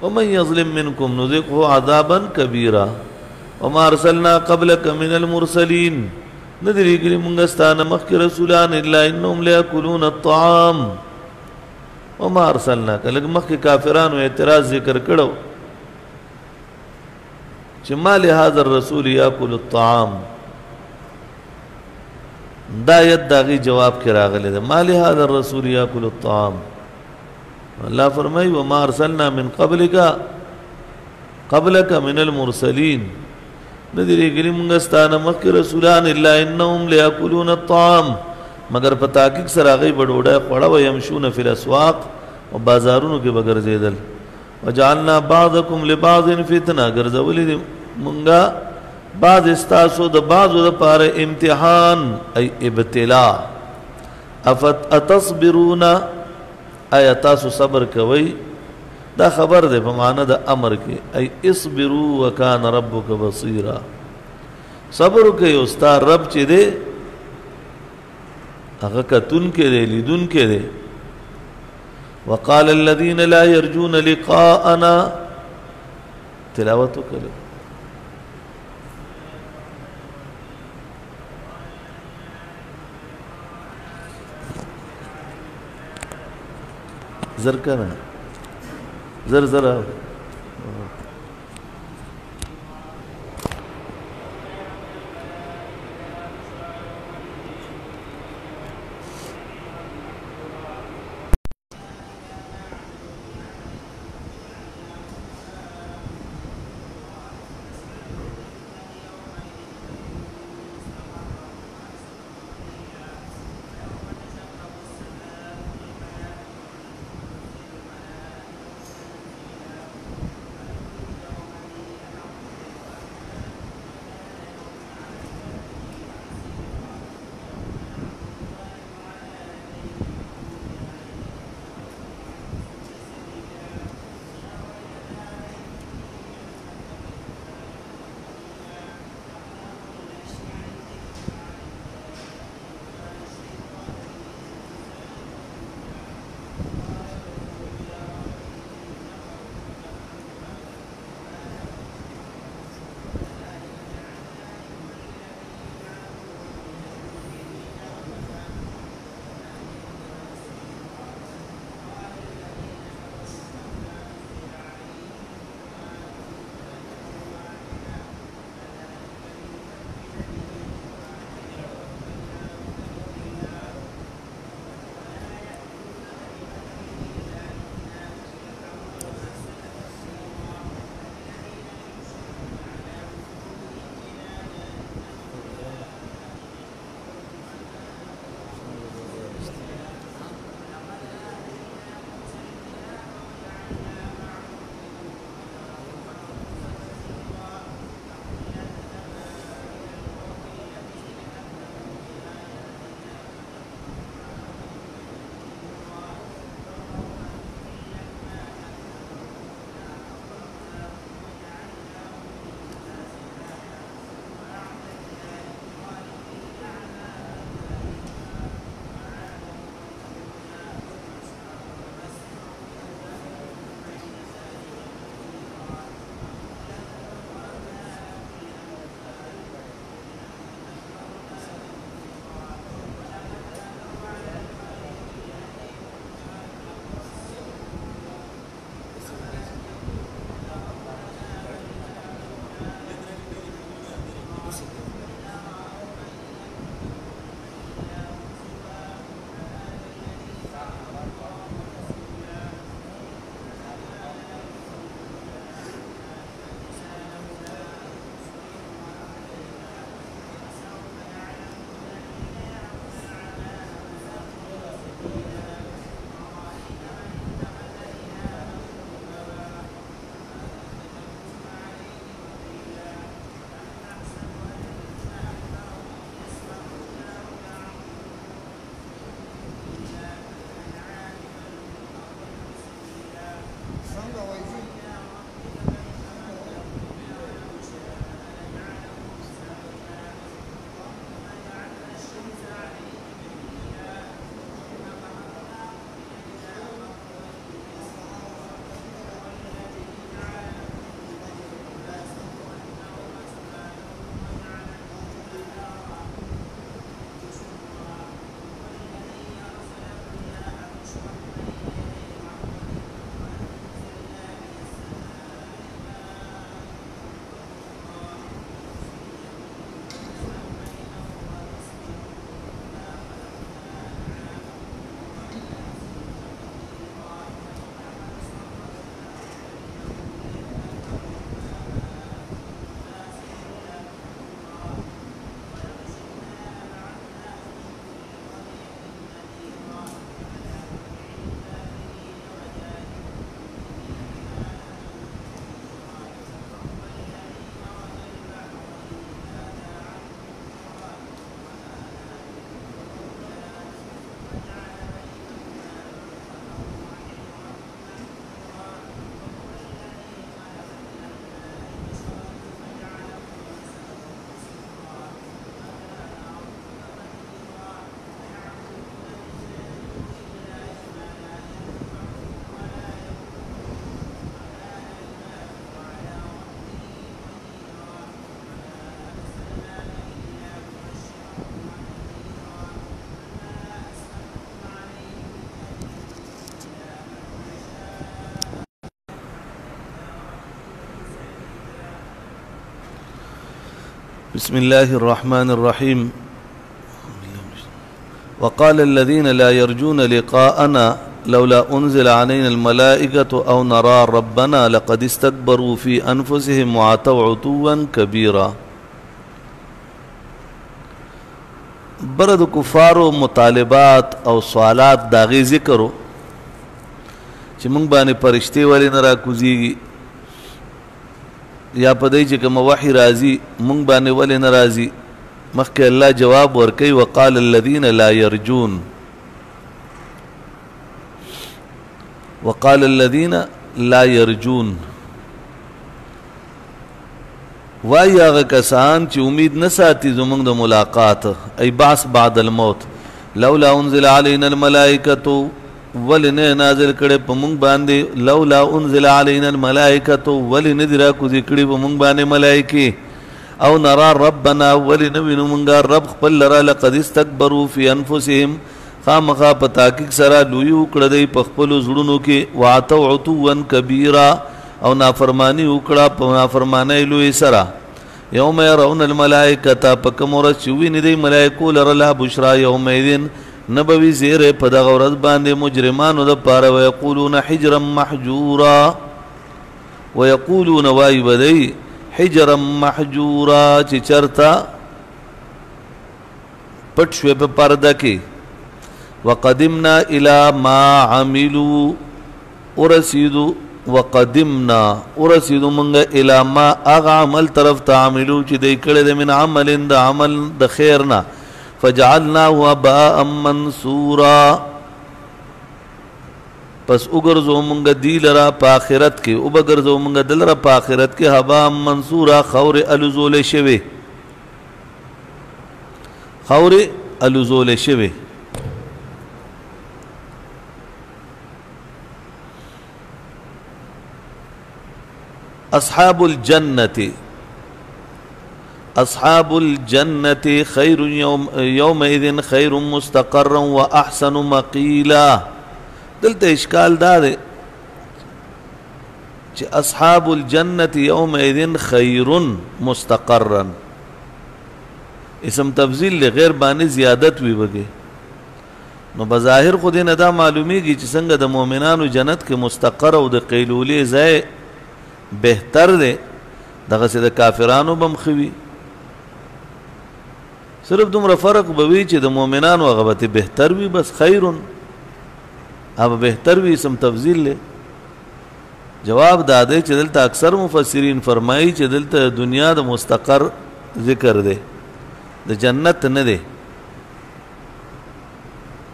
ومن يظلم منكم نذقه عذابا كبيرا وما ارسلنا قبلك من المرسلين ندري گلی منگستان مخی رسولان الا انهم ليأكلون الطعام وما ارسلنا لگ مخی کافران و اعتراض ذکر کرو چه ما لهذا الرسول يأكل الطعام دا ید داغی جواب کرا غلی دا ما لهذا الرسول يأكل الطعام اللہ فرمائی وما ارسلنا من قبلك من المرسلین ندری گلی منگستان مخی رسولان الا انهم ليأكلون الطعام مگر پتاکک سراغی بڑوڑا خوڑا و یمشون فی الاسواق و بازارونو کے بگر زیدل وجعلنا بعضکم لبعض فتنہ گرزولی دی منگا بعض استاسو دا بعضو دا پار امتحان ای ابتلاء اتصبرون ای تاسو صبر کوئی دا خبر دے بمعنی دا امر کے ای اصبرو وکان ربک بصیرا صبر کے استا رب چی دے اگا کتن کے دے لیدن کے دے وقال الذین لا يرجون لقاءنا تلاوتو کرے زر کنا زر زر بسم الله الرحمن الرحيم وقال الذين لا يرجون لقاءنا لولا أنزل علينا الملائكة أو نرى ربنا لقد استكبروا في أنفسهم وعتوا عتوا كبيرا. برد کفارو مطالبات او سوالات داغي ذکرو چې مونږ باندې پرشتي ولې نه راکوزيږي یا پدې چې کوم وحي راځي مونږ باندې ولې نه راځي. مخکې الله جواب ورکوي وقال الذين لا يرجون وقال الذين لا يرجون وای هغه کسان چې امید نه ساتي زمونږ د ملاقات ای بعث بعد الموت لولا انزل علينا الملائکه ولنه نازل کړي په مونږ باندې لولا انزل علينا الملائکه ولنه درا کو ذکرې په مونږ باندې ملائکه او نرى ربنا ولنه وینو مونږه رب خپل لرا لقد استكبروا في انفسهم خامخا په تحقیق سره لوی وکړه دی په خپل زړونو کې وعتوا عتوا كبيرا او نافرمانی وکړه په نافرمانی لوی سره یوم يرون الملائکه پکمور چوي نه دی ملائکو لرلا بشرا یومئذ نبوي زیره په دغه ورځ باندې مجرمانو د پاره ويقولون حجرا محجورا ويقولون وای بدی حجرا محجورا چې چرتا پټ شوی په پرده کې وقدمنا الى ما عملوا ورسیدو وقدمنا ورسیدو منگا الى ما اغا عمل طرف تعملو چی دی کڑی دی من عمل دا عمل دا خیرنا فجعلناه اباء منصورا پس اگرزو منگا دی لرا پا آخرت کے ابگرزو منگا دل را پا آخرت کے اباء منصورا خور الوزول شوی خور الوزول شوی. اصحاب الجنة خير يومئذ خير مستقرا واحسن مقيلا. دلته اشکال دا ده چې اصحاب الجنة يومئذ خير مستقرا اسم تفضیل لغیر باندې زیادت وی وګي نو بظاهر خو دې نه دا معلومیږي چې څنګه د مؤمنانو جنت کې مستقر او د قیلولې ځای بهتر ده دغه سه د کافرانو بمخوي صرف دومره فرق بوي چې د مؤمنانو غبته بهتر وي بس خیرن اب بهتر وي اسم تفضیل له جواب داده چې دلته اکثر مفسرین فرمایي چې دلته دنیا د مستقر ذکر ده د جنت نه ده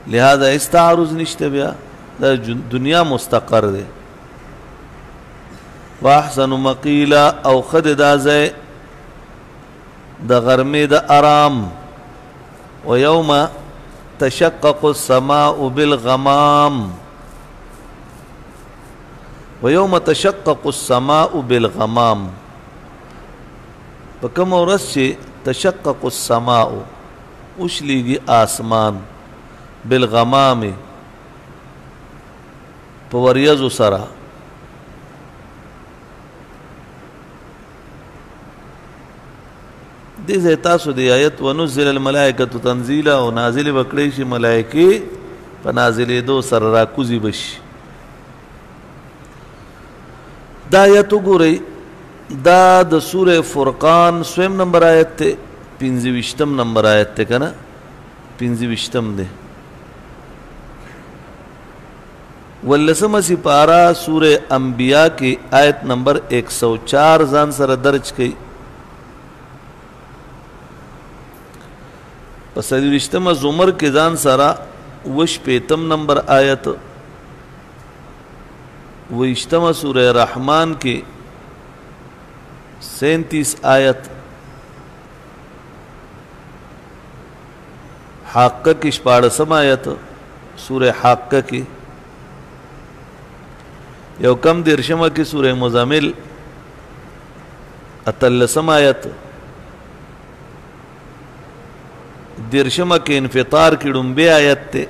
لہذا استعارض نشته بیا د دنیا مستقر ده واحسن مقیلا او خد دا زی د غرمه د آرام ويوم تشقق السماء بالغمام ويوم تشقق السماء بالغمام پکم ورځ چې تشقق السماء وشلیږي آسمان بالغمام په وریځو سره دې زه تاسو دی آیت ونزل الملائکه تنزیلا او نازل وکړي شي ملائکه په نازلې دو سره راکوزي بشي. دا آیت وګورئ دا د سوره فرقان سویم نمبر آیت ته 25 نمبر آیت ته کنه 25 ده ولسمه سپارا سوره انبیاء کې آیت نمبر 104 ځان سره درج کړي. پس رشتما زمر کے ځان سرا وش پیتم نمبر آیت وشتما سورہ رحمان کے 37 آیت حاقہ کی 14 آیت سورہ حاقہ کی یو کم درشمہ کی سورہ مزمل 13 آیت درشمہ کے انفطار کی ڈمبے آیت تے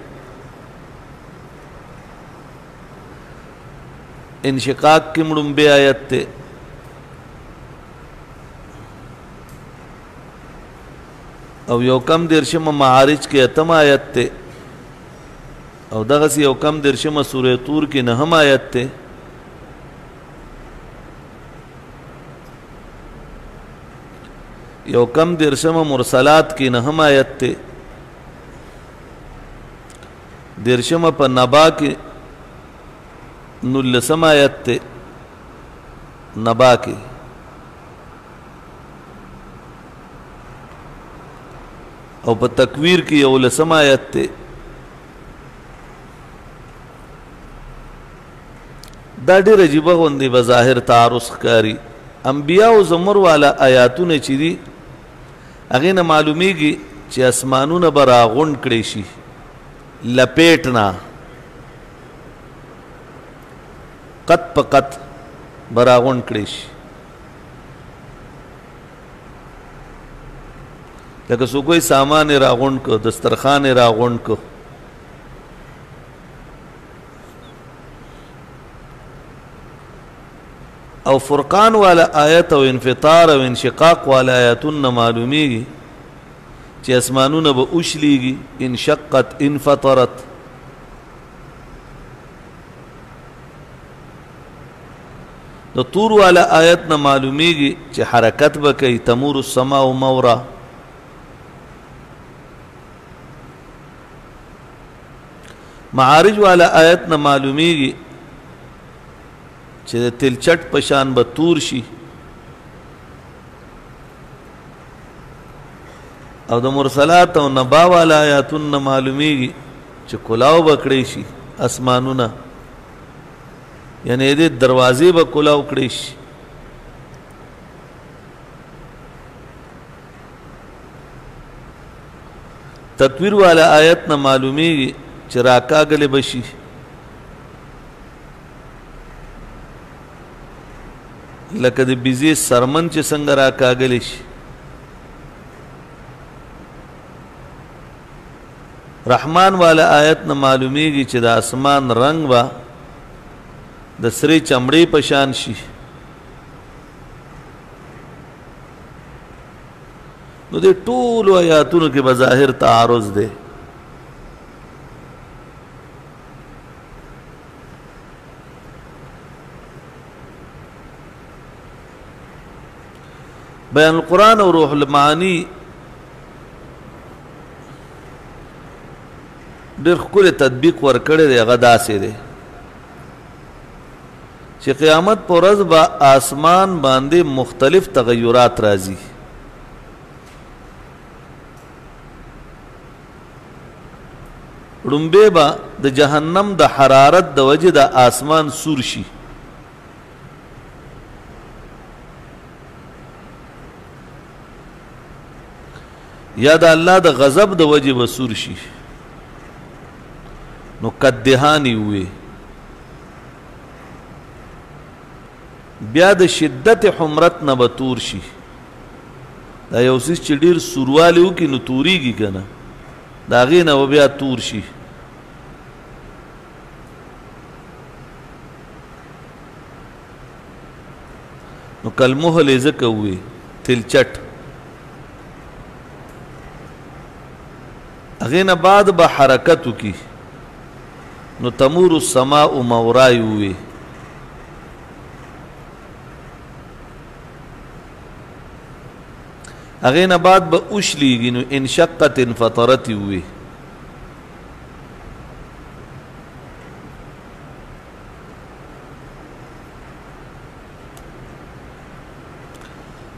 انشقاق کی مڈمبے آیت تے او یو کم درشم معارج کې اتم آیت ته او دغه یو کم درشم سورۃ طور کې نهم آیت ته یو کم درشم مرسلات کې نهم آیت ته درشم په نبا کې نلسم آیت ته نبا کې او په تکویر کې یو لسم آیت ته دا ډېر عجیبه غوندې بظاهر تعارض ښکاري انبیاء او زمر والا آیاتونه چې دي هغې نه معلومیږي چې اسمانونه به راغونډ کړی شي لپیټ نه قط په قط به راغونډ کړی شي لکه څو کوئی سامان یې راغونډ کو دسترخوان یې راغونډ کو او فرقان والا آیت او انفطار او انشقاق والا آیاتونه معلومیږي چې اسمانونه به اوشلیږي انشقت انفطرت د طور والا آیت نه معلومیږي چې حرکت به کوي تمور السماء مورا معارج والا آیت نه معلومیږي چې د تلچټ پشان به تور شي او د مرسلات او نبا والا آیاتونه معلومیږي چې کلاو به کړی شي اسمانونه یعنی دې دروازې به کلاو کړی شي تکویر والا آیت نه معلومیږي چې راکاږلې به شي لکه د بیزې سرمن چې څنګه راکاږلی شي رحمان والا آیت نه معلومیږي چې د اسمان رنگ به د سرې چمړې په شان شي نو د ټولو آیاتونو کې بظاهر تعارض دی بیان القرآن او روح المعانی ډېر ښکلی تطبیق ورکړی دی هغه داسې دی چې قیامت په ورځ به آسمان باندې مختلف تغیرات راځي ړومبی به د جهنم د حرارت د وجې د آسمان سور شي یا د الله د غضب د وجې به سور شي نو کدهانی وي بیا د شدت حمرت نه به تور شي دا یو څیز چې ډېر سوروالی وکړي نو تورېږي که نه د هغې نه به بیا تور شي نو کلمهل یې ځکه ووي تلچټ هغې نه بعد به حرکت وکړي نو تمور السماء مورا یې ووي هغې نه بعد به اوشلیږي نو انشقت انفطرت یې ووي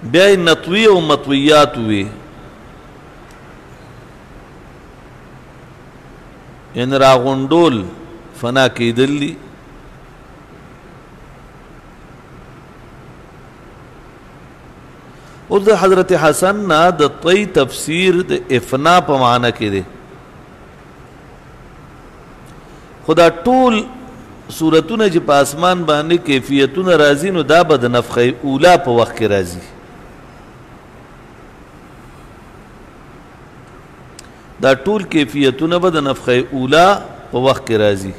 بیا یې نطوي او مطویات ووي یعنی راغونډول فنا کېدل دي اوس د حضرت حسن نه د طی تفسیر د افنا په معنی کې دی خو دا ټول صورتونه چې په اسمان باندې کیفیتونه راځي نو دا به د نفخه اوله په وخت کې راځي دا ټول کیفیتونه به د نفخه اوله په وخت کې راځي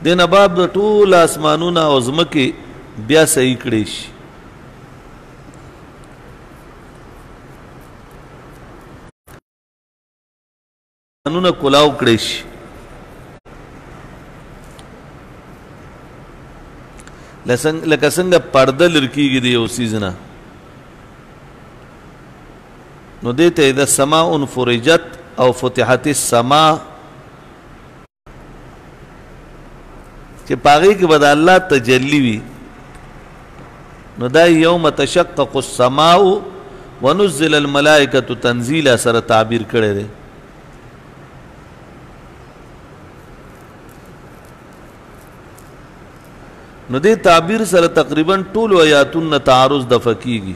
دې نه بعد د ټول اسمانونه او ځمکې بیا صحیح کړی شي قانون کلاو کړی شي. لکه څنګه پرده لرکیږي د یو څیز نه، نو دې ته اذا السماء فرجت او فتحت السماء، چې پاغي کې به د الله تجلی وي، نو دا یوم تشقق السماء ونزل الملائکة تنزیلا سره تعبیر کړی دی. نو دې تعبیر سره تقریبا ټول آیاتونه تعارض دفع کیږي.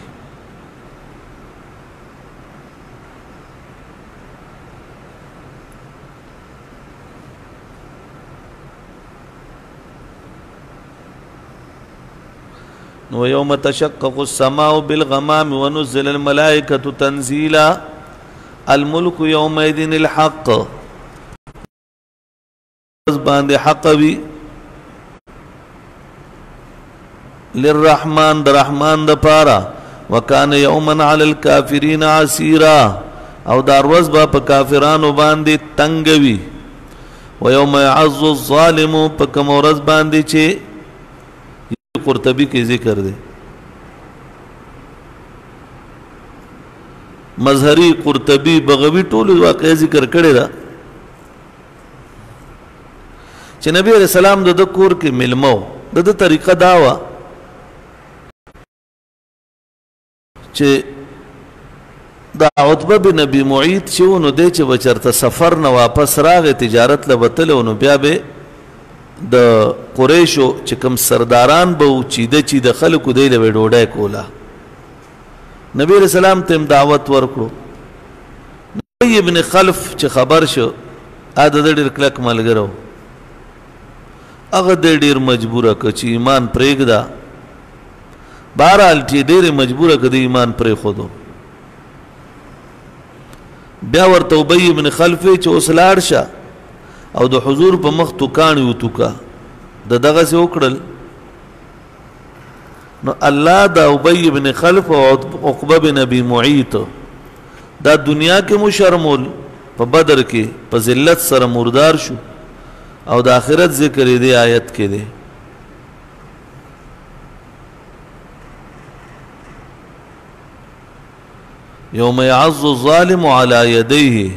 نو یوم تشقق السماء بالغمام ونزل الملائکة تنزیلا الملک یومئذ الحق، باندې حق وی للرحمن د رحمان د پارا، وکانه یوما علی الکافرین عسیرا، او دا روز با په کافرانو باندې تنگ وی. و یوم یعز الظالم، په کوم ورځ باندې چې قرطبی کې ذکر دی، مظهری قرطبی بغوی ټول واقع ذکر کړی دا چې نبی علیہ السلام د کور کې ملمو د طریقه داوا چې دا عتبه بن ابي معيط چې ونو دی چې بچرته سفر نه واپس راغی تجارت لبتل ونو بیا به د قریشو چې کوم سرداران به چې د خلکو دی له ډوډۍ کولا. نبی رسول الله ته دعوت ورکړو. نبی ابن خلف چې خبر شو ا د ډېر کلک ملګرو، هغه ډېر مجبوره ک چې ایمان پرېږدا، بهرحال چې ډېر مجبوره ک د ایمان پرې خودو. بیا ورته ابی ابن خلف چې اوس لاړ شه او د حضور په مخ تو کاڼي وتوکا د دغه څه وکړل. نو الله دا ابی ابن خلف او عقبه بن ابي معيط دا دنیا کې مشرمول، په بدر کې په ذلت سره مردار شو، او د آخرت ذکر دې آیت کې دی. یوم یعض الظالم علی یدیه،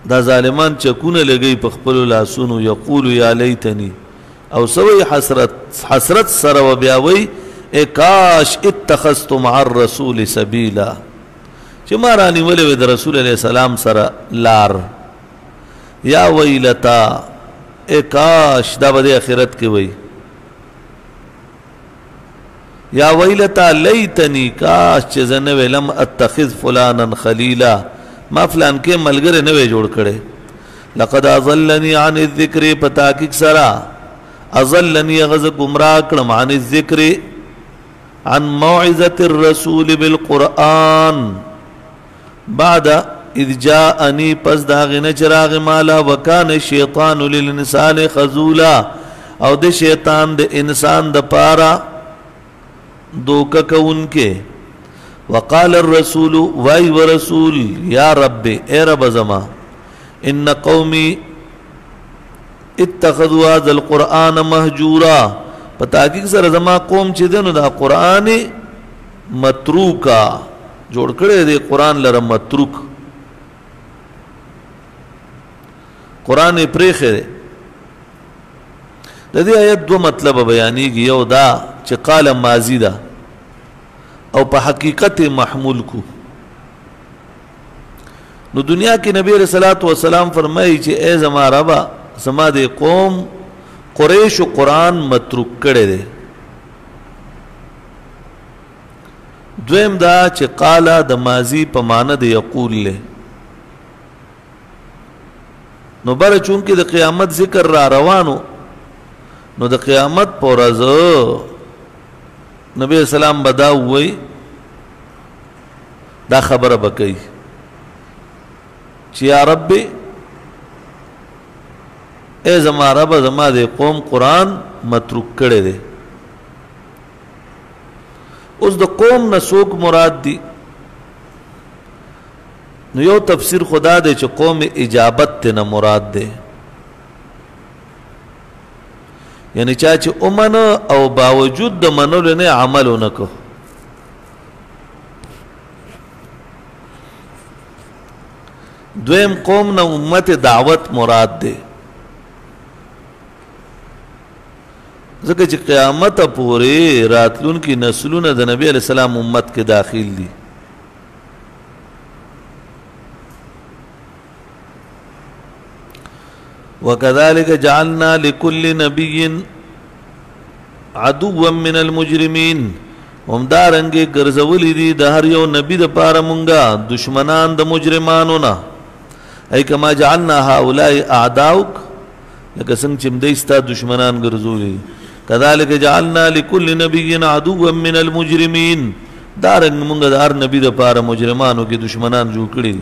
دا ظالمان چکونه لګی په خپل لاسونو، یقول یا لیتنی، او سوی حسرت سره و بیا وی کاش اتخذت مع الرسول سبیلا، چې ما رانی ولې د رسول علیہ السلام سره لار. یا ویلتا کاش، دا به آخرت کې وی یا ویلتا لیتنی کاش چې زه نه لم اتخذ فلانا خلیلا، ما فلان کې ملګری نه وی جوړ کړي. لقد اضلنی عن الذکر، په تحقیق سره اضلنی غز گمراه کړم، عن الذکر عن موعظة الرسول بالقرآن بعد اذ جاءنی، پس دا غنه چراغ مالا، وکان الشیطان للانسان خذولا، او د شیطان د انسان د پارا دوکا کون کے. وقال الرسول، وائی ورسول، یا رب، اے رب زما، ان قومی اتخذوا هذا القرآن مهجورا، پتاکیک سره زما قوم چې دنو دا قرآن متروکا جوړ کړی دی، قرآن لره متروک، قرآن پریخه دی. د دې آیت دو مطلب بیانېږي، یو دا چې قال ماضی ده او په حقیقت محمول کو. نو دنیا کې نبی رسول الله والسلام فرمایي چې اے زما ربا، زما د قوم قریش قرآن متروک کړي دي. دویم دا چې قال د ماضی په معنی د یقول له، نو بر چون کې د قیامت ذکر را روانو، نو د قیامت پر ورځ نبی اسلام بدا وای دا خبره بکئی چې یا رب، اے زما رب، زما د قوم قرآن متروک کړي دي. اوس د قوم نه څوک مراد دي؟ نو یو تفسیر خدا دے چې قوم اجابت تینا مراد دے، یعنی چا چې امن او باوجود د منلو نه عمل ونکو. دویم قوم نه امت دعوت مراد دے، ځکه چې قیامت پورې راتلون کی نسلونه د نبی علیہ السلام امت کې داخل دي. وكذلك جعلنا لكل نبي عدوا من المجرمين، هم دارنګه ګرځولې دي د هر یو نبی د پاره مونږه دشمنان د مجرمانو نه. ای کما جعلنا هؤلاء اعداؤک، لکه څنګه چې موږ ستا دشمنان ګرځولې. كذلك جعلنا لكل نبي عدوا من المجرمين، دارنګ مونږ د هر نبی د پاره مجرمانو کې دشمنان جوړ کړي.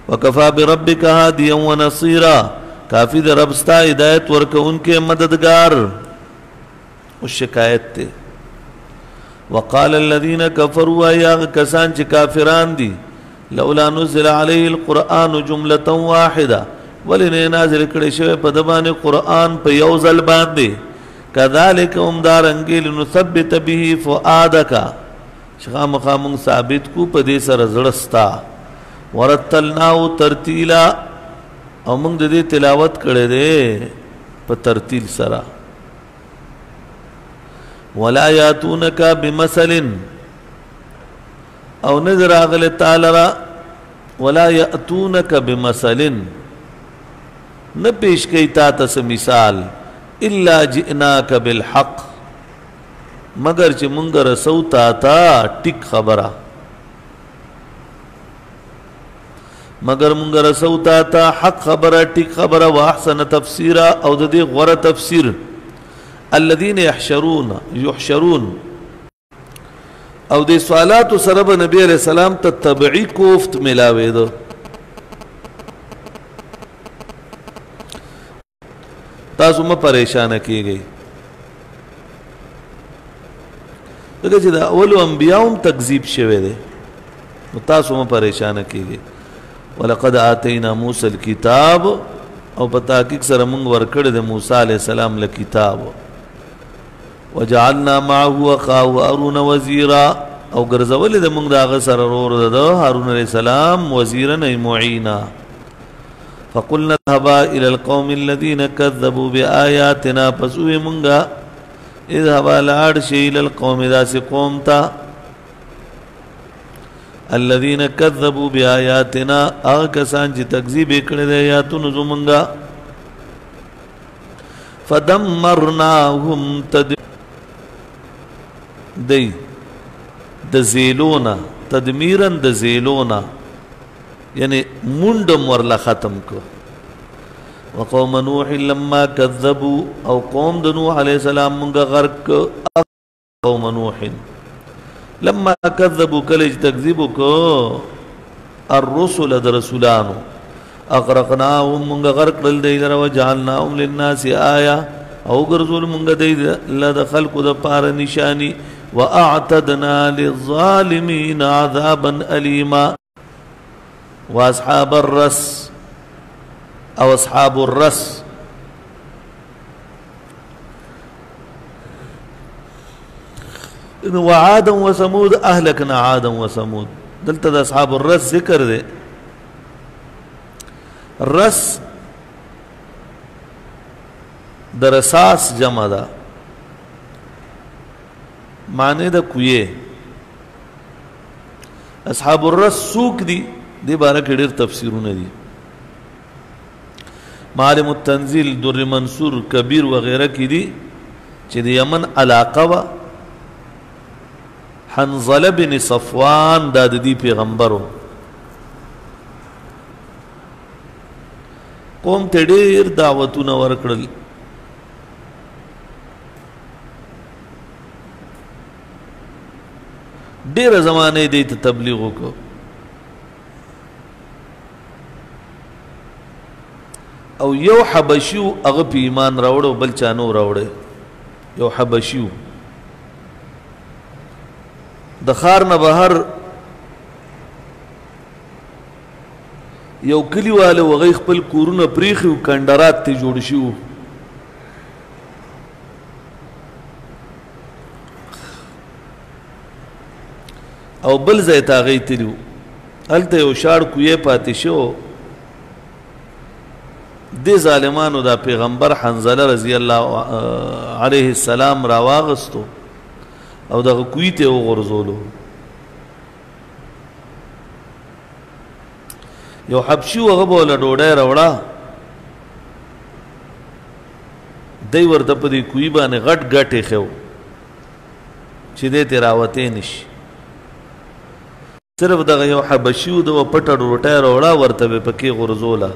وكفى بربك هاديا ونصيرا، کافی در رب ستا ہدایت ورکونکے مددگار. اس شکایت تے وقال الذين كفروا ایا کسان چې کافران دي لولا نزل عليه القرآن جملة واحدة، ولن نازل کړي شوی په دبانې قرآن په یو ځل باندې. كذلك هم دارنګې لنثبت به فؤادك، شخامخا مونږ ثابت کو په دې سره زړستا. ورتلناه ترتیلا، او موږ د دې تلاوت کړی دی په ترتیل سره. ولا یاتونک بمثل، او نظر اغل تعالی را ولا یاتونک بمثل، نه پیش کوي تا ته مثال الا جئناک بالحق، مگر چې مونږ رسو تا ته ټیک خبره، مگر مونږ رسو تا ته حق خبره ټیک خبره. واحسن تفسیرا، او د دې غوره تفسیر. الذين يحشرون، او دې سوالات سره به نبی علیہ السلام ته تبعی کوفت ملاوي دو. تاسو ما پریشان کیږئ، دغه چې د اولو انبیاءم تکذیب شوه دي، نو تاسو ما پریشان کیږئ. ولقد آتینا موسی الكتاب، او په تحقیق سره موږ ورکړی د موسی علیہ السلام له کتاب. وجعلنا معه اخاه هارون وزیرا، او ګرځولې د موږ د هغه سره ورور د هارون علیہ السلام وزیرا ای معینا. فقلنا اذهبا الى القوم الذين كذبوا بآياتنا، پس وی موږ اذهبا لاړ شئ الى القوم داسې قوم ته الذين كذبوا بآياتنا، هغه کسان چې تکذیب کړي د آیاتونو زمونږه. فدمرناهم دی د زیلونا تدمیرا د زیلونا، یعنی منډم ورله ختم کو. وقوم نوح لما كذبوا، او قوم د نوح علیہ السلام مونږه غرق. قوم نوح لما كذبوا، کله چې تکذیب کو الرسل د رسولانو، اغرقناهم مونږ غرق کړل دی لره. وجعلناهم للناس آیه، او ګرځول مونږ دی له خلقو د پاره نشانی. واعتدنا للظالمین عذابا الیما. واصحاب الرس، او اصحاب الرس، وعادا وثمود اهلكنا عادا وثمود. دلته د اصحاب الرس ذکر دی. رس د رساس جمع ده، معنی د کویه. اصحاب الرس سوق دي، دې باره کې ډېر تفسیرونه دي. معالم التنزیل، در منصور، کبیر وغیرہ کې دي چې د یمن علاقه وا. حنظله بن صفوان دا د دې پیغمبرو، قوم ته ډېر دعوتونه ورکړل. ډېره زمانه دې ته تبلیغ وکړو. او یو حبشیو هغه په ایمان راوړو، بل چا نو راوړی. یو حبشیو د ښار نه بهر یو کلیواله وغی خپل کورونه پریخي او کندرات ته جوړ شي او بل ځای ته هغوی تلي وو هلته یو شاړ کوی پاتې شو دې ظالمانو دا پیغمبر حنظله رضی الله علیه السلام راواغستو او دغه کوی ته وغورځولو یو حبشي هغه به له ډوډۍ راوړه دی ورته په دې کوی باندې غټ غټ ایښی چې دې ته راوتی نشي صرف دغه یو حبشي و د پټه ډوډۍ راوړه ورته به پکې غورځوله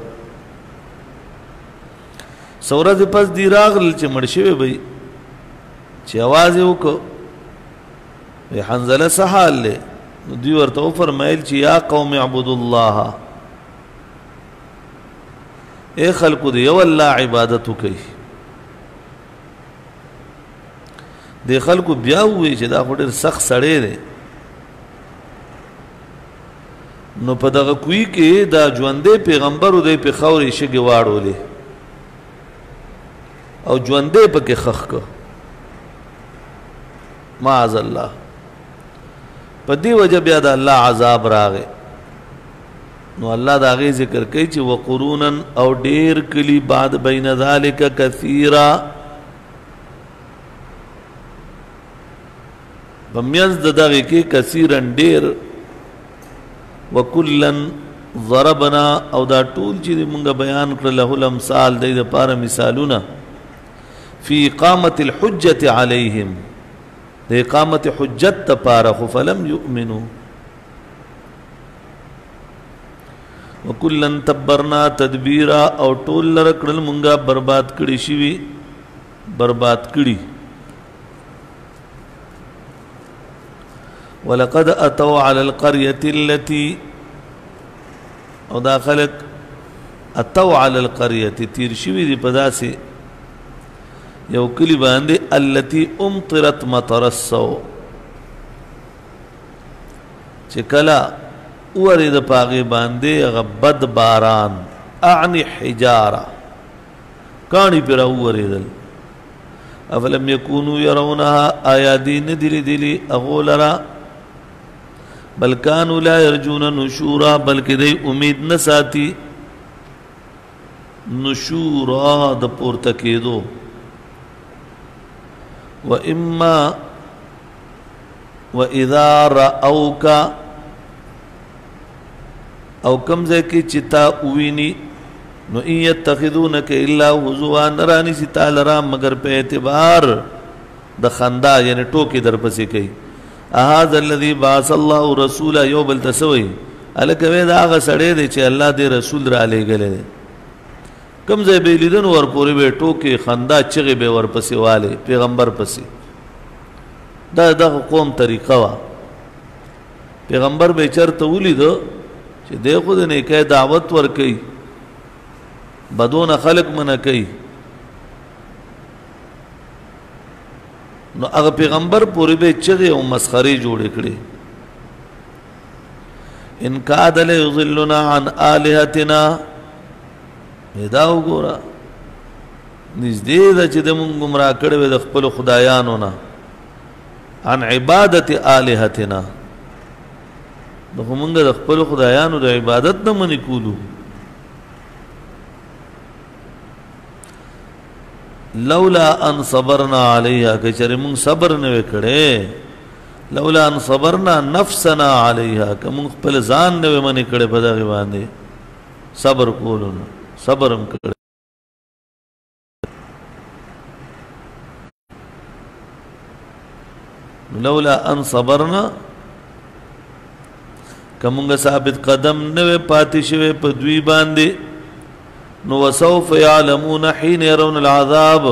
څو ورځې پس دی راغلل چې مړ شوی به چې اواز یې وکړو وی حنظله څه حال دی نو دوی ورته وفرمیل چې یا قوم اعبدوا الله اے خلقو د یو الله عبادت وکړئ د خلکو بیا ووایي چې دا خو ډېر سخت سړی دی نو په دغه کوی کې دا ژوندی پیغمبر و دی پې خاورې شګې واړولې او ژوندی پکې خښ که معاذ الله په دې وجه بیا د الله عذاب راغی نو الله د هغې ذکر کوي چې وقرونا او ډېر کلي بعد بین ذلک کثیرا په منځ د دغې کې کثیرا ډېر وکلن ضربنا او دا ټول چې مونږ بیان کړل له الامثال د دپاره مثالونه فی اقامت الحجة علیهم د اقامت حجت دپاره خو فلم یؤمنو وکلن تبرنا تدبیرا او ټول لره کړل مونږه برباد کړي شوي برباد کړي ولقد اتوا على القرية التي او دا خلق اتوا على القرية تیر شوي دي په داسې یو کلی باندې التي امطرت مطر السوء چې کله ورېده په هغې باندې هغه بد باران اعني حجاره کاڼي پرې راوورېدل افلم یکونو یرونها آیا دی نه دي لیدلي هغو لره بل کانو لا یرجون نشورا بلکې دی امید نه ساتي نشورا د پورته کېدو وإما وإذا رأوك او کم ځای کې چې تا وویني نو ان یتخذونک الا هزوا نرانی سي تا لرا مگر په اعتبار د خندا یعنی ټوکې در پسې کوي هذا الذي بعث الله رسولا یو بل تسوي الکه وې دا هغه سړی دی چې الله دې رسول را لېږلی دی کم ځای به لیدن ورپورې به ټوکې خندا چغې به ورپسې والې پیغمبر پسې دا دغه قوم طریقه وه پیغمبر به چېرته ولیده چې دی خو د نیکۍ دعوت ورکوي بدونه خلق منع کوي نو هغه پیغمبر پورې به چغې او مسخرې جوړې کړې ان کاد لیضلنا عن آلهتنا دا وګوره نږدې ده چې د مونږ ګمراه کړی وی د خپلو خدایانو نه عن عبادت آلهتنا د خو مونږ د خپلو خدایانو د عبادت نه منې کولو لولا ان صبرنا علیها که چېرې مونږ صبر نه وی کړی لولا ان صبرنا نفسنا علیها که مونږ خپل ځان نه وی منې کړی په دغې باندې صبر کولو نه صبر هم کړی لولا ان صبرنا که مونږ ثابت قدم نه وی پاتې شوی په دوی باندې نو وسوف يعلمون حين يرون العذاب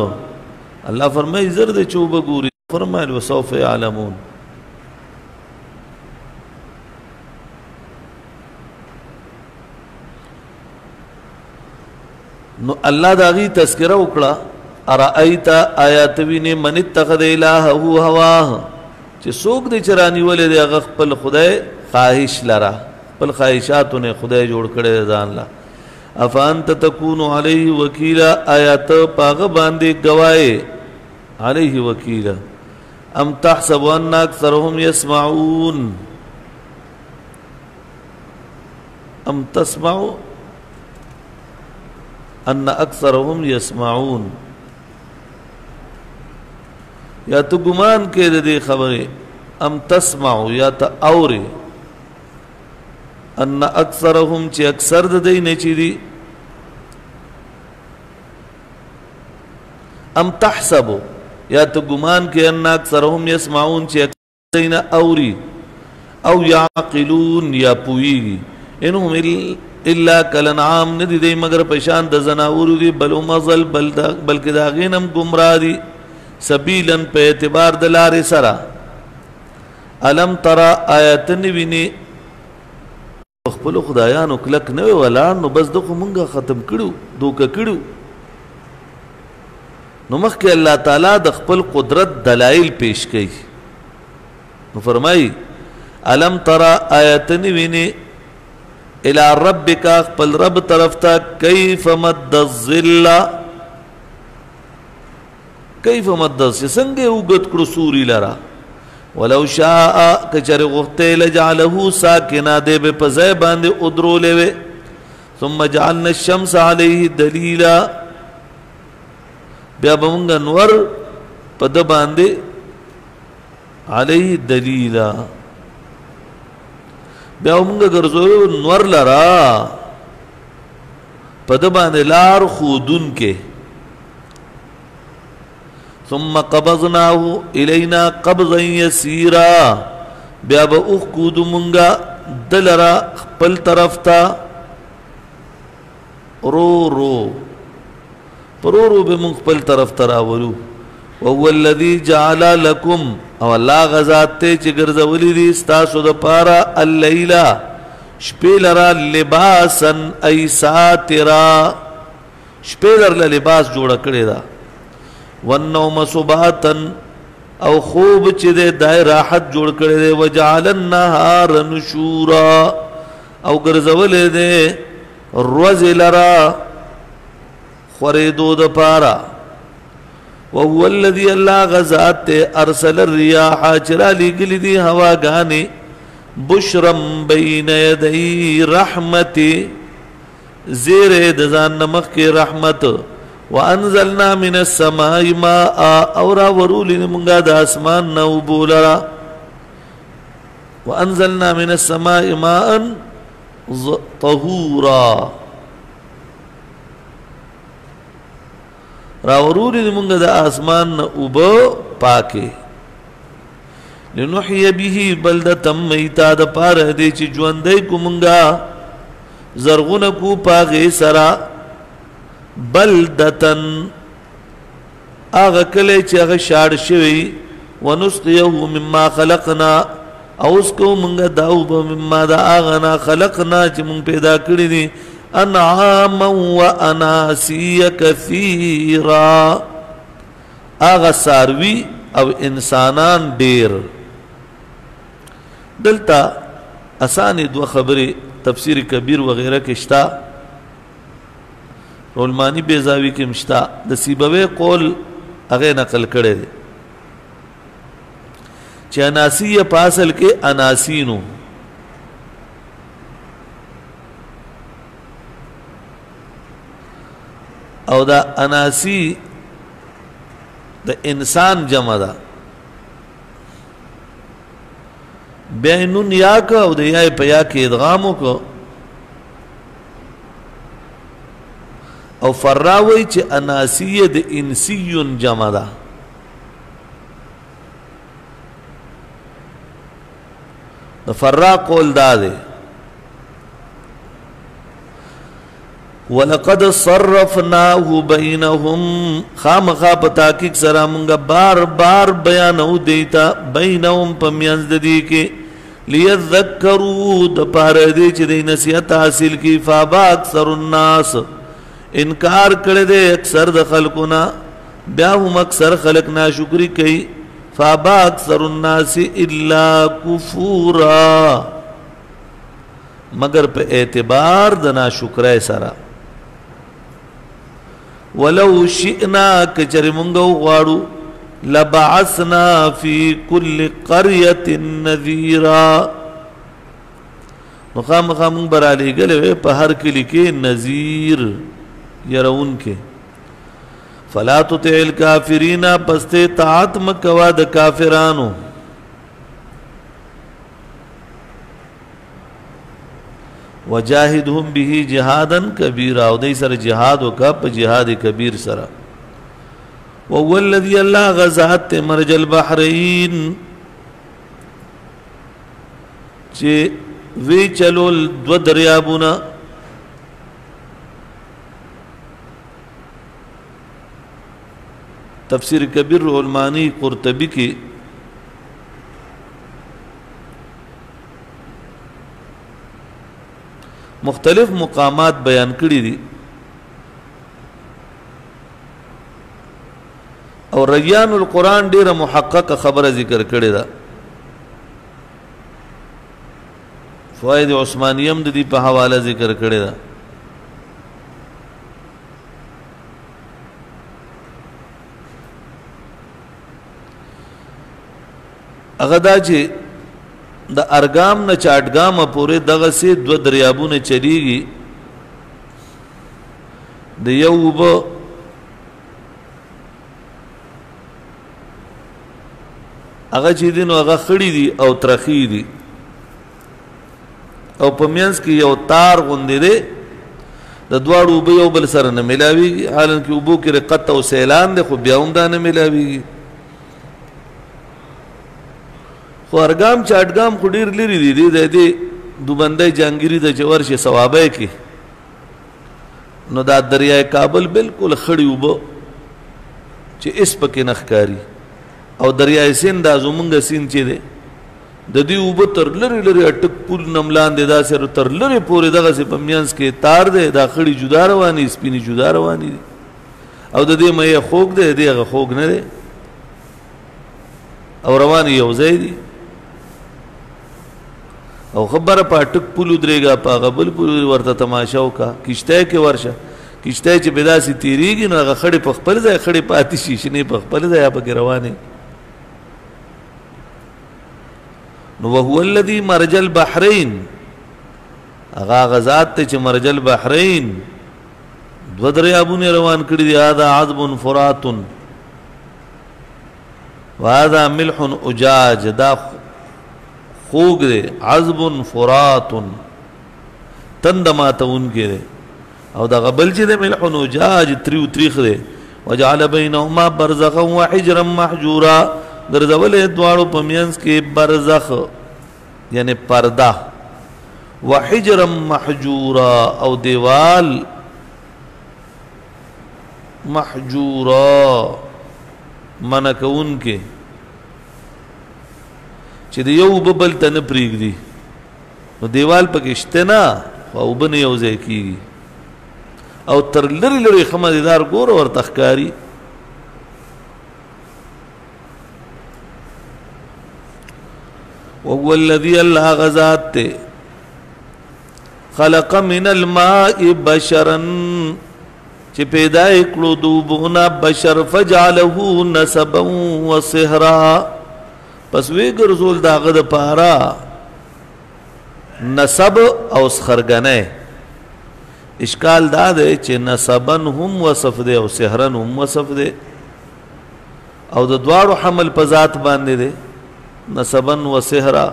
الله فرمای زر د چوب ګوري فرمایل وسوف يعلمون نو الله داغي تذکرہ وکړه ارایت آیات وینه من اتخذ الهه هواه چې څوک دې چرانی ولې د خپل خدای خواهش لرا خپل خواهشاتو نه خدای جوړ کړی ځان لا افانت تكون علیه وکیلا آیات پاغه باندې گواهی علیه وکیلا ام تحسب ان اکثرهم يسمعون ام تسمعوا ان اکثرهم يسمعون یا تو گمان کې دې خبره ام تسمعوا یا ته اوري ان اکثرهم چې اکثر د دې نه چي دي ام تحسبوا یا ته گمان کې ان اکثرهم يسمعون چې اکثر دې نه اوري او يعقلون یا پويږي انهم الا کلنعام ندی دی مگر پشان د زناورو دی بل مزل بلکې دا غینم گمراه دي سبیلن په اعتبار د لارې سره الم ترى آیاتن ویني خپل خدایانو کلک نه ولاړ نو بس دغه مونږه ختم کړو دوکه کړو نو مخکې الله تعالی د خپل قدرت دلایل پیش کړي نو فرمایي الم ترى آیاتن ویني الى ربک خپل رب طرف ته کیف مد الظل کیف مد څنګه وګت کړو سوري لرا ولو شاء کچر غفته لجعله ساکنا دے بے پزے باندے ادرو لے وے ثم جعلنا الشمس علیہ دلیلا بیا بمونگا نور پد باندے علیہ دلیلا بیا بمونگا گرزو نور لرا پد باندے لار خودن کے ثم قبضناه الینا قبضا یسیرا بیا با اخکود منگا دلرا خپل طرف تا رو رو پرو رو بے منگ خپل طرف تراولو وهو الذي جعل لكم او اللہ غزات تے چی گرزولی دی استاسو دا پارا اللیلہ شپیلرا لباسا ای ساترا شپیلر لباس جوڑا کردے دا والنوم صباتا او خوب چی دے دائے راحت جوڑ کردے دے وجعل النهار نشورا او گرزولے دے روز لرا خوریدو دا پارا وهو الذي اللہ غزات تے ارسل الریاح چرا لگلی دی ہوا گانے بشرم بین یدئی رحمتی زیر دزان نمخ کے رحمت وانزلنا من السماء ماء اورا ورول منگا دا اسمان نوبولرا وانزلنا من السماء ماء طهورا را ورول منگا دا اسمان نوبو پاکے لنحی به بلدتا میتا دا پار دے چی جواندے کو منگا زرغن کو پاگے سرا بلدتن آغا کلے چی آغا شاڑ شوی ونسقیو مما خلقنا اوسکو منگا داوبا مما دا آغانا خلقنا چی منگ پیدا کری دی انعاما و اناسی کثیرا آغا ساروی او انسانان دیر دلتا اسانی دو خبری تفسیر کبیر وغیرہ کشتا رولمانی بیزاوی کی مشتا د سیبوی قول اغی نقل کرے دے چی اناسی پاسل کے اناسینو او دا اناسی دا انسان جمع دا بینون یا کا او دا یا پیا کے ادغامو کو او فراوی چی اناسی د انسیون جمع دا فرا قول دا دے وَلَقَدْ صَرَّفْنَاهُ بَيْنَهُمْ خام خواب تاکیق سرامنگا بار بار بیانو دیتا بینہم پمیانز دی کے لیذکروا دپار دی چی دی نصیحت حاصل کی فابا اکثر الناس انکار کرے دے اکثر دا خلقنا بیا ہم اکثر خلق ناشکری کئی فابا اکثر الناس الا کفورا مگر په اعتبار د ناشکرۍ سره. ولو شئنا کچر مونږ غواړو لبعثنا فی کل قرية نذیرا نو خامخا مونږ به رالیږلی په هر کلي کې نذیر یرونکی. فلا تطع الکافرین پس ته اطاعت مه کوه د کافرانو. وجاهدهم به جهادا کبیرا او دې سره جهاد وکړه په جهاد کبیر سره. وهو الذي الله غزات مرج البحرین چې وی چلول دو دریابونه تفسیر کبیر المانی قرطبی کی مختلف مقامات بیان کړي دي او ریان القرآن ډیره محقق خبره ذکر کړي ده. فوائد عثمانیه هم د دې په حواله ذکر کړي ده. هغه دا چې د ارګام نه چاټګام پورې دغه سي دو دریابونه چلیږي. د یو اوبه هغه چې دي نو هغه خړی دي او ترخی دي او په منځ کې یو تار غوندې دی د دواړو اوبه یو بل سره نه ملاویږي. حالانکه اوبو کې رقت او سیلان دی خو بیا هم دا نه ملاویږي. خو ارګام چاټګام خو ډېر لرې دي. د دې دوبندۍ جهانګیري د چې ورشي ثوابی کې نو دا دریای کابل بالکل خړې اوبه چې اس پکې نه ښکاري او دریای سیند دا زمونږ سیند چې دی د دې اوبه تر لرې لرې اټک پول نه ملاندې داسې تر لرې پورې دغسې په منځ کې تار دی. دا خړې جدا روانې سپینې جدا روانې دي او د دې مې خوږ دی د دې هغه خوږ نه دی او روانې یو ځای دي. او خبره په اټک پول ودرېږه په هغه بل پول ورته تماشا وکړه کشتۍ کې ورشه کشتۍ چې به داسې تېرېږي نو هغه خړې په خپل ځای خړې پاتې شي شنې په خپل ځای پکې روانې. نو وهو الذي مرج البحرين هغه غزات ته چې مرج البحرين دو دریابونه روان کړي دي. هذا عذب فرات وهذا ملح اجاج دا خوږ دی عذب فرات تند ماتون کې دی او دا غبل چې دی ملح اجاج تریو تریخ دی. وجعل بينهما برزخا وحجرا محجورا ګرځولې دواړو په منځ کې برزخ یعنی پرده وحجرا محجورا او دیوال محجورا منکون کې چې د یو ببل ته نه پرېږدي نو دیوال پکې شته نه او اوبه نه یو ځای کېږي او تر لرې لرې ښه مزېدار ګوره ورته ښکاري. وهو الذي الله غزات خلق من الماء بشرا چې پیدا کړو د اوبونه بشر فجعله نسبا وصهرا پس وی ګرځول د هغه دپاره نسب او سخرګنۍ. اشکال دا دی چې نسبا هم وصف دی او سهرا هم وصف دی او د دواړو حمل په ذات باندې دی نسبا و سهرا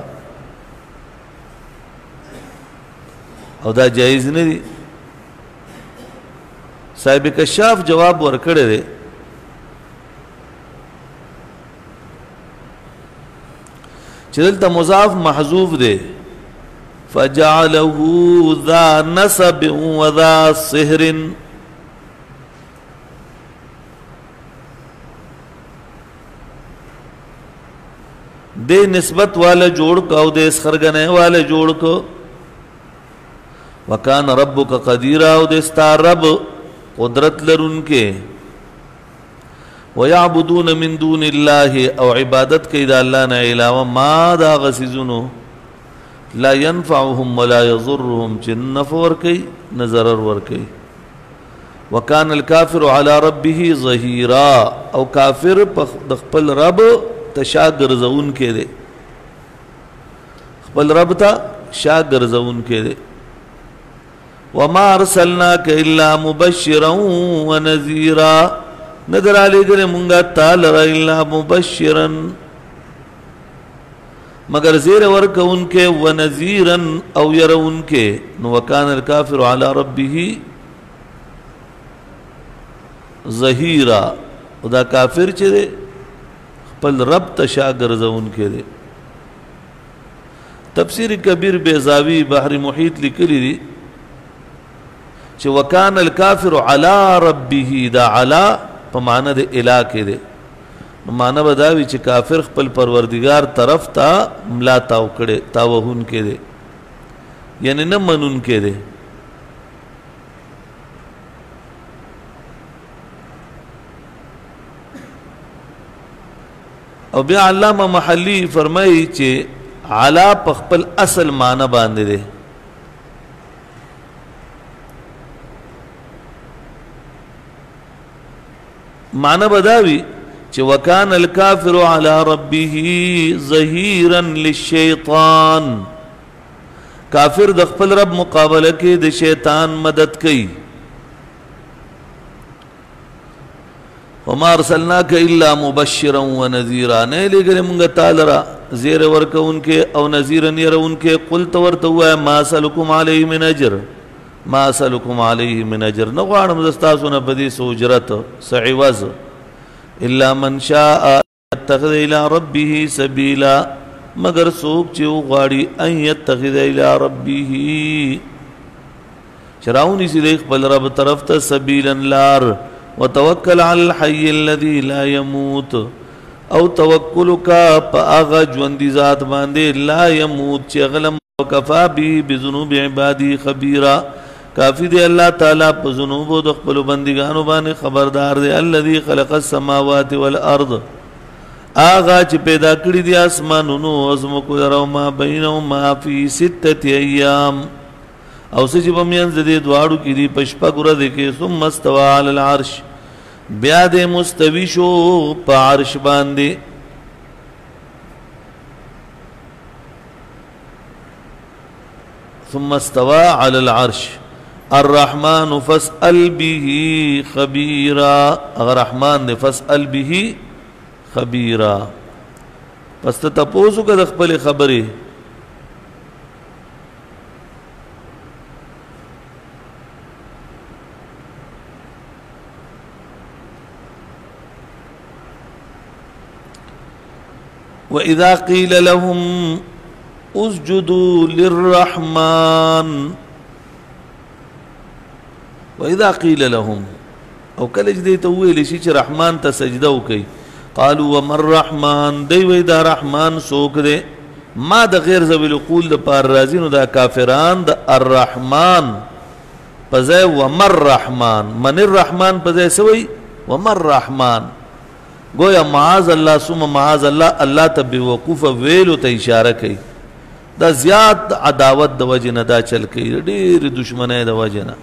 او دا جایز نه دي. صاحب کشاف جواب ورکړی دی چې دلته مضاف محذوف دی فجعله ذا نسب وذا صهر دے نسبت والا جوڑ کو او دے سخرگنے والا جوڑ کو وکان ربک قدیرا او دے ستا رب قدرت لرن کے ویعبدون من دون اللہ او عبادت کے دا اللہ نا علاوہ ما دا غسیزنو لا ينفعهم ولا يضرهم چې نفع ورکي نه ضرر ورکي. وکان الکافر علی ربه ظهیرا او کافر د خپل رب تشا ګرځون کې دی خپل رب ته شا ګرځون کې دی. وما ارسلناک الا مبشرا ونذیرا ندر علی گره مونگا تعالی الا مبشرا مگر زیر ورک ان کے ونذیرا او یر ان کے. نو وکان الکافر علی ربه ظهیرا دا کافر چه دے خپل رب تشا ګرځون کې دے. تفسیر کبیر بیضاوی بحر محیط لکلی دی چې وکان الکافر علی ربه دا علی په معنی د اله کې دی. معنی بداوی چې کافر خپل پروردگار طرف ته ملا تاو کړي تاوهون کې دی یعنی نه منون کې دی. او بیا علامه محلی فرمایي چې علا په خپل اصل معنی باندې دی. معنی بداوی چې وکان الکافر علی ربه ظهیرا للشیطان کافر د خپل رب مقابله کې د شیطان مدد کوي. وما ارسلناک الا مبشرا ونذیرا نه لګره مونږ تعالی را زیر ورکونکې او نذیرا يرونکې. قلت ورته وای ما سلکم علیه من اجر ما سلکم علیه من اجر نه غواړم زستاسو نه بدی سوجرت سعوز الا من شاء يتخذ الى ربه سبیلا مگر سوک چې غواړي ان يتخذ الى ربه شراونی سي خپل رب طرف ته سبیلا لار. وتوکل علی الحی الذی لا يموت او توکل کا پاغه ژوند ذات باندې لا يموت چې غلم وکفا به بذنوب عبادی خبیرا کافی دی الله تعالی په ذنوب د خپل بندگانو باندې خبردار دی. الذی خلق السماوات والارض آغا چې پیدا کړی دی اسمانونو او زمکو درو ما بینهما فی 6 ایام او سچ بمین زدی دواړو کې دی پشپا ګره دی کې ثم استوى علی العرش بیا دې مستوی شو په عرش باندې. ثم استوى على العرش الرحمن فاسأل به خبيرا اگر رحمان دے فاسأل به خبيرا پس ته تاسو کا د خپل خبره وإذا قيل لهم اسجدوا للرحمن وإذا قيل لهم او کله دې ته ویل شي چې رحمان ته سجده وکي قالوا وما الرحمن دی وی دا رحمان سوک دے ما د غیر ذوی العقول د پار راضی نو دا کافران د الرحمن پزای وما الرحمن من الرحمن پزای سوی وما الرحمن گویا معاذ الله ثم معاذ الله الله ته بوقوف ویلو ته اشاره کوي. دا زیات عداوت د وجه نه دا چل کوي ډیر دشمنه د وجه نه.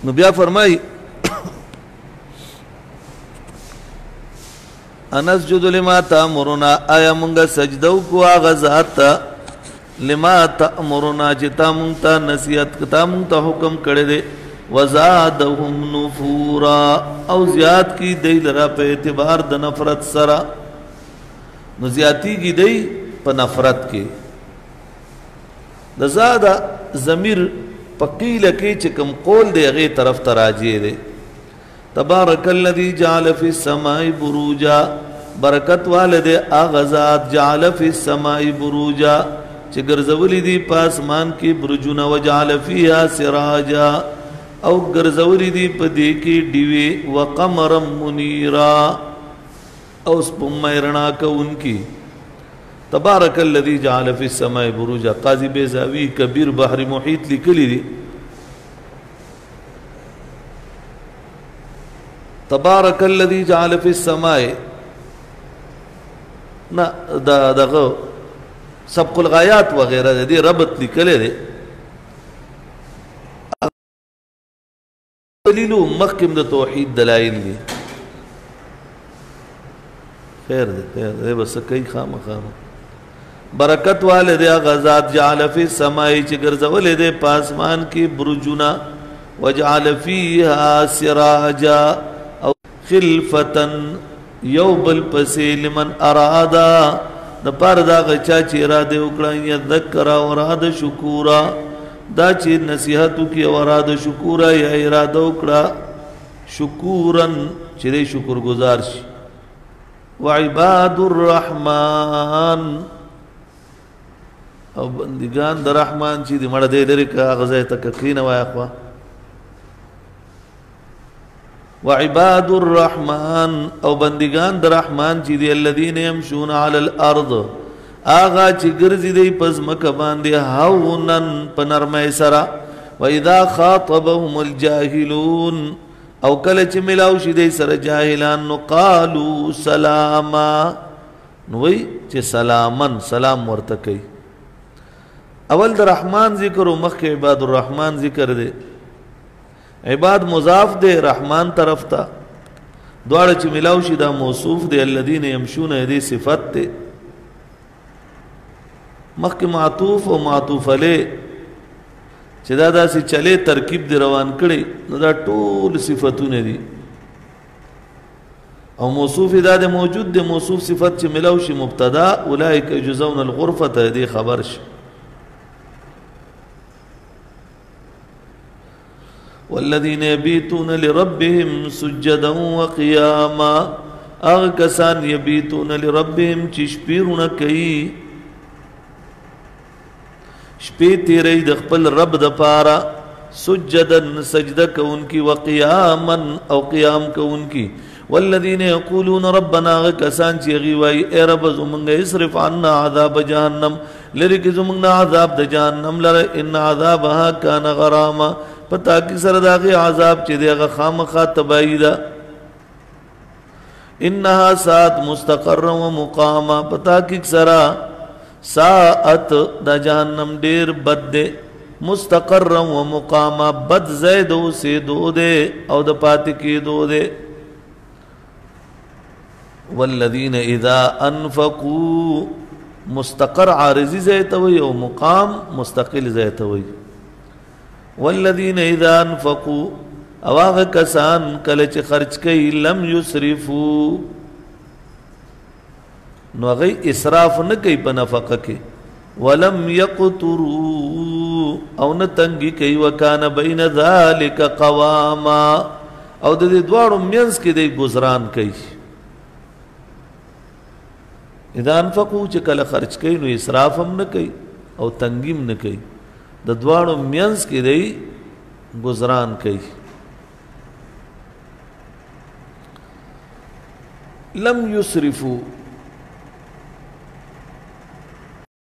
نو بیا فرمای انسجد لما تامرنا آیا مونږه سجده کو هغه ذات لما تأمرنا چې تا مونږ ته نصیحت تا مونږ ته حکم کړی دی. وزادهم نفورا او زیات کی دی لرا په اعتبار د نفرت سره نو زیاتی کی دی په نفرت کې د زاده ضمیر پقیله کې چې کوم قول دی هغه طرف ته راځي دی. تبارک الذی جعل فی السماء بروجا برکت والده هغه ذات جعل فی السماء بروجا چې ګرځولې دي پاسمان کې برجونه وجعل فيها سراجا او ګرځولې دي په دې کې دیوي وقمر منیرا او سپمای رڼا کوونکی. تبارک الذی جعل فی السماء بروجا قاضی بیضاوی کبیر بحر محیط لیکلی دي تبارک الذی جعل فی السماء نا دغه سبق الغایات وغیرہ دې ربط لیکلې ده دلیل مخکم د توحید دلایل دي خیر دې بس کوي خامخا برکت والے دې غزاد جعل فی السماء چې ګرځولې دې پاسمان کې برجنا وجعل فیها سراجا او خلفتن یوبل پسې لمن ارادا د پاره دا غچا چې اراده وکړه یا ذکر او اراده شکورا دا چې نصیحت کی او اراده شکورا یا اراده وکړه شکورن چې شکر گزار شي وعباد الرحمن او بندگان د رحمان چې د مړه دې لري کا غزه تککین وای اخوا وعباد الرحمن او بندگان د رحمان چې دی الذين يمشون على الارض آغا چې ګرځي دی پس مکه باندې هونن پنرمه سرا واذا خاطبهم الجاهلون او کله چې ملاو شي دی سره جاهلان نو قالوا سلاما نوې چې سلامن سلام ورته کوي اول د رحمان ذکر او مخ عباد الرحمن ذکر دی عباد مضاف دے رحمان طرف تا دواړه چې ملاو شي دا موصوف دے الذين يمشون دې صفت ته مخک معطوف او معطوف علی چې دا داسې چلے ترکیب دی روان کړي نو دا ټول صفاتونه دي او موصوف دا د موجود دی موصوف صفت چې ملاو شي مبتدا اولئک یجزون الغرفه دې خبر شي والذين يبيتون لربهم سجدا وقياما اغكسان يبيتون لربهم چشپیرون کئی شپی تیری د خپل رب د پارا سجدا سجدہ کونکی وقیاما او قیام کونکی والذین یقولون ربنا اغکسان چی غیوائی اے رب زمانگا اصرف عنا عذاب جہنم لرکی زمانگنا عذاب د جہنم لر ان عذابها کان غراما پتا کی سرداغی عذاب چی دیگا خامخا تبایی دا انہا سات مستقر و مقاما پتا کی سرا ساعت دا جہنم دیر بد دے مستقر و مقاما بد زیدو سے دو دے او دا پاتی کی دو دے والذین اذا انفقوا مستقر عارضی زیتوی او مقام مستقل زیتوی والذین اذا انفقوا اواغ کسان کلچ خرچ کئی لم یسرفو نو غی اسراف نکی پا نفقه کی ولم یقترو او نتنگی کئی وکان بین ذالک قواما او د دې دواړو منځ کې دی گزاران کئی اذا انفقوا چې کله خرچ کئی نو اسراف هم نکی او تنگیم نکی د دواړو منځ کې دی گزاران کئی لم یسرفو